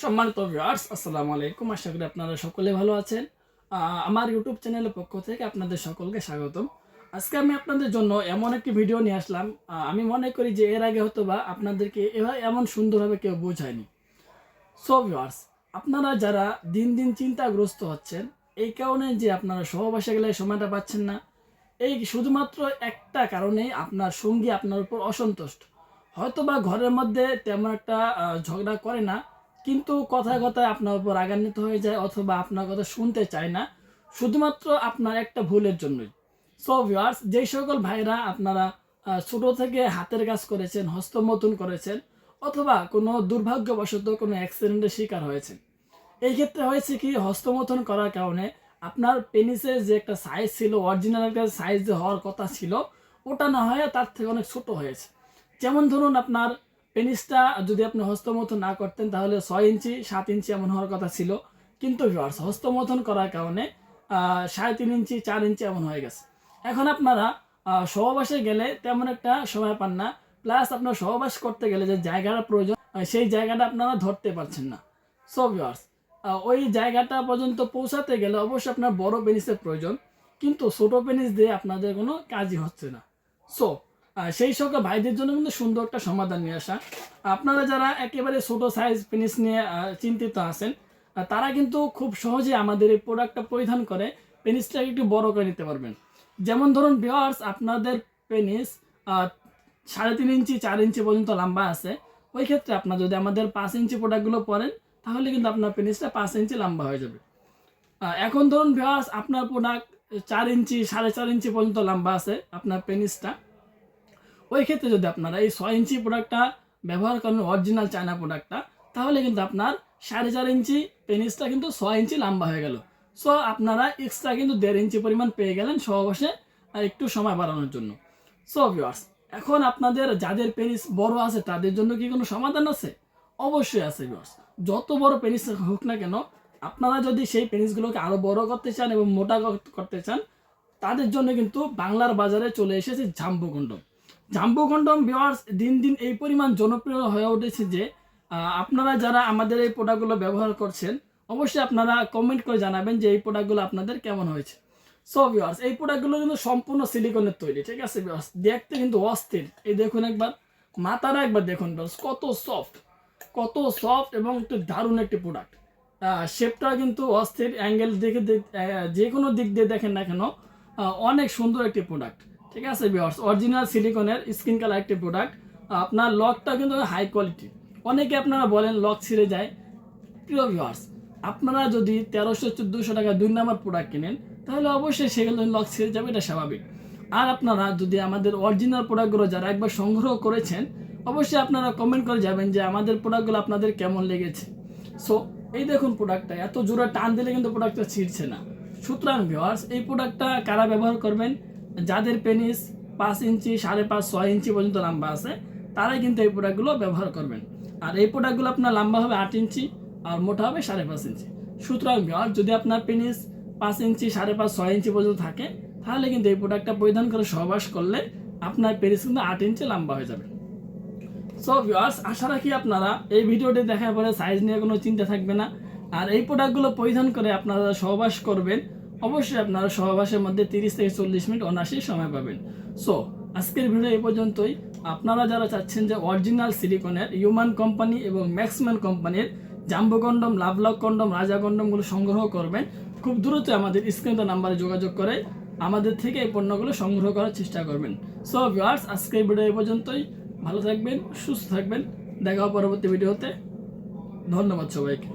সম্মানিত ভিউয়ার্স, আসসালামু আলাইকুম। আশা করি আপনারা সকলে ভালো আছেন। আমার ইউটিউব চ্যানেলের পক্ষ থেকে আপনাদের সকলকে স্বাগতম। আজকে আমি আপনাদের জন্য এমন একটি ভিডিও নিয়ে আসলাম। আমি মনে করি যে এর আগে হয়তো বা আপনাদেরকে এমন সুন্দরভাবে কেউ বোঝায়নি। সো ভিউয়ার্স, আপনারা যারা দিন দিন চিন্তাগ্রস্ত হচ্ছেন, এই কারণে যে আপনারা সহবাসে গেলে সময়টা পাচ্ছেন না, এই শুধুমাত্র একটা কারণেই আপনার সঙ্গী আপনার উপর অসন্তুষ্ট। হয়তো বা ঘরের মধ্যে তেমন একটা ঝগড়া করে না, কিন্তু কথায় কথায় আপনার উপর রাগান্বিত হয়ে যায় অথবা আপনার কথা শুনতে চায় না, শুধুমাত্র আপনার একটা ভুলের জন্যই। সো ভিউয়ার্স, যেই সকল ভাইরা আপনারা ছোট থেকে হাতের কাজ করেছেন, হস্তমৈথুন করেছেন, অথবা কোনো দুর্ভাগ্যবশত কোনো অ্যাক্সিডেন্টের শিকার হয়েছেন, এই ক্ষেত্রে হয়েছে কি, হস্তমৈথুন করার কারণে আপনার পেনিসের যে একটা সাইজ ছিল, অরিজিনাল একটা সাইজ যে হওয়ার কথা ছিল, ওটা না হয়ে তার থেকে অনেক ছোট হয়েছে। যেমন ধরুন, আপনার পেনিসটা যদি আপনি হস্তমৈথুন না করতেন তাহলে 6 ইঞ্চি 7 ইঞ্চি এমন হওয়ার কথা ছিল, কিন্তু ভিউয়ার্স হস্তমৈথুন করার কারণে 3.5 ইঞ্চি 4 ইঞ্চি এমন হয়ে গেছে। এখন আপনারা সহবাসে গেলে তেমন একটা সময় পান না, প্লাস আপনার সহবাস করতে গেলে যে জায়গাটা প্রয়োজন সেই জায়গাটা আপনারা ধরতে পারছেন না। সো ভিউয়ার্স, ওই জায়গাটা পর্যন্ত পৌঁছাতে গেলে অবশ্যই আপনার বড় পেনিসের প্রয়োজন, কিন্তু ছোট পেনিস দিয়ে আপনাদের কোনো কাজই হচ্ছে না। সো সেই সকল ভাইদের জন্য কিন্তু সুন্দর একটা সমাধান নিয়ে আসা। আপনারা যারা একেবারে ছোট সাইজ পেনিস নিয়ে চিন্তিত আছেন, তারা কিন্তু খুব সহজে আমাদের এই প্রোডাক্টটা পরিধান করে পেনিসটাকে একটু বড় করে নিতে পারবেন। যেমন ধরুন ভিউয়ার্স, আপনাদের পেনিস 3.5 ইঞ্চি 4 ইঞ্চি পর্যন্ত লম্বা আছে, ওই ক্ষেত্রে আপনার যদি আমাদের 5 ইঞ্চি প্রোডাক্টগুলো পরেন তাহলে কিন্তু আপনার পেনিসটা 5 ইঞ্চি লম্বা হয়ে যাবে। এখন ধরুন ভিউয়ার্স, আপনার প্রোডাক্ট 4 ইঞ্চি 4.5 ইঞ্চি পর্যন্ত লম্বা আছে আপনার পেনিসটা, ওই ক্ষেত্রে যদি আপনারা এই 6 ইঞ্চি প্রোডাক্টটা ব্যবহার করেন, অরিজিনাল চায়না প্রোডাক্টটা, তাহলে কিন্তু আপনার 4.5 ইঞ্চি পেনিসটা কিন্তু 6 ইঞ্চি লম্বা হয়ে গেল। সো আপনারা এক্সট্রা কিন্তু 1.5 ইঞ্চি পরিমাণ পেয়ে গেলেন সহবাসে একটু সময় বাড়ানোর জন্য। সো ভিউয়ার্স, এখন আপনাদের যাদের পেনিস বড় আছে তাদের জন্য কি কোনো সমাধান আছে? অবশ্যই আছে ভিউয়ার্স। যত বড় পেনিস হোক না কেন, আপনারা যদি সেই পেনিসগুলোকে আরও বড় করতে চান এবং মোটা করতে চান, তাদের জন্য কিন্তু বাংলার বাজারে চলে এসেছে jumbo condom. Jumbo condom viewers দিন দিন এই পরিমাণ জনপ্রিয় হয়ে উঠেছে যে আপনারা যারা আমাদের এই প্রোডাক্টগুলো ব্যবহার করছেন, অবশ্যই আপনারা কমেন্ট করে জানাবেন যে এই প্রোডাক্টগুলো আপনাদের কেমন হয়েছে। সো ভিউয়ার্স, এই প্রোডাক্টগুলো কিন্তু সম্পূর্ণ সিলিকনের তৈরি, ঠিক আছে ভিউয়ার্স? দেখতে কিন্তু অস্থির। এই দেখুন একবার, মাথাটা একবার দেখুন ভিউয়ার্স, কত সফট এবং একটু দারুণ একটি প্রোডাক্ট। শেপটা কিন্তু অস্থির, অ্যাঙ্গেল দেখে যে কোনো দিক দিয়ে দেখেন না কেন অনেক সুন্দর একটি প্রোডাক্ট, ঠিক আছে ভিউয়ার্স? অরিজিনাল সিলিকনের স্কিন কালার একটি প্রোডাক্ট। আপনার লকটা কিন্তু হাই কোয়ালিটি। অনেকে আপনারা বলেন লক ছিঁড়ে যায়। প্রিয় ভিউয়ার্স, আপনারা যদি 1300-1400 টাকা 2 নাম্বার প্রোডাক্ট কিনেন তাহলে অবশ্যই সেগুলো লক ছিঁড়ে যাবে, এটা স্বাভাবিক। আর আপনারা যদি আমাদের অরিজিনাল প্রোডাক্টগুলো যারা একবার সংগ্রহ করেছেন, অবশ্যই আপনারা কমেন্ট করে যাবেন যে আমাদের প্রোডাক্টগুলো আপনাদের কেমন লেগেছে। সো এই দেখুন, প্রোডাক্টটা এত জোরে টান দিলে কিন্তু প্রোডাক্টটা ছিঁড়ছে না। সুতরাং ভিউয়ার্স, এই প্রোডাক্টটা কারা ব্যবহার করবেন? যাদের পেনিস 5 ইঞ্চি 5.5 6 ইঞ্চি পর্যন্ত লম্বা আছে, তারাই কিন্তু এই প্রোডাক্টগুলো ব্যবহার করবেন। আর এই প্রোডাক্টগুলো আপনার লম্বা হবে 8 ইঞ্চি আর মোটা হবে 5.5 ইঞ্চি। সুতরাং ভিউয়ার্স, যদি আপনার পেনিস 5 ইঞ্চি 5.5 6 ইঞ্চি পর্যন্ত থাকে, তাহলে কিন্তু এই প্রোডাক্টটা পরিধান করে সহবাস করলে আপনার পেনিস কিন্তু 8 ইঞ্চি লম্বা হয়ে যাবে। সো ভিউয়ার্স, আশা রাখি আপনারা এই ভিডিওটি দেখার পরে সাইজ নিয়ে কোনো চিন্তা থাকবে না। আর এই প্রোডাক্টগুলো পরিধান করে আপনারা সহবাস করবেন, অবশ্যই আপনারা সহবাসের মধ্যে 30 থেকে 40 মিনিট অনায়াসেই সময় পাবেন। সো আজকের ভিডিও এই পর্যন্তই। আপনারা যারা চাচ্ছেন যে অরিজিনাল সিলিকনের হিউম্যান কোম্পানি এবং ম্যাক্সম্যান কোম্পানির জাম্বো কন্ডম, লাভলক কন্ডম, রাজা কন্ডমগুলো সংগ্রহ করবেন, খুব দ্রুত আমাদের স্ক্রিনে নাম্বারে যোগাযোগ করে আমাদের থেকে এই পণ্যগুলো সংগ্রহ করার চেষ্টা করবেন। সো ভিউয়ার্স, আজকের ভিডিও এই পর্যন্তই। ভালো থাকবেন, সুস্থ থাকবেন, দেখা হবে পরবর্তী ভিডিওতে। ধন্যবাদ সবাইকে।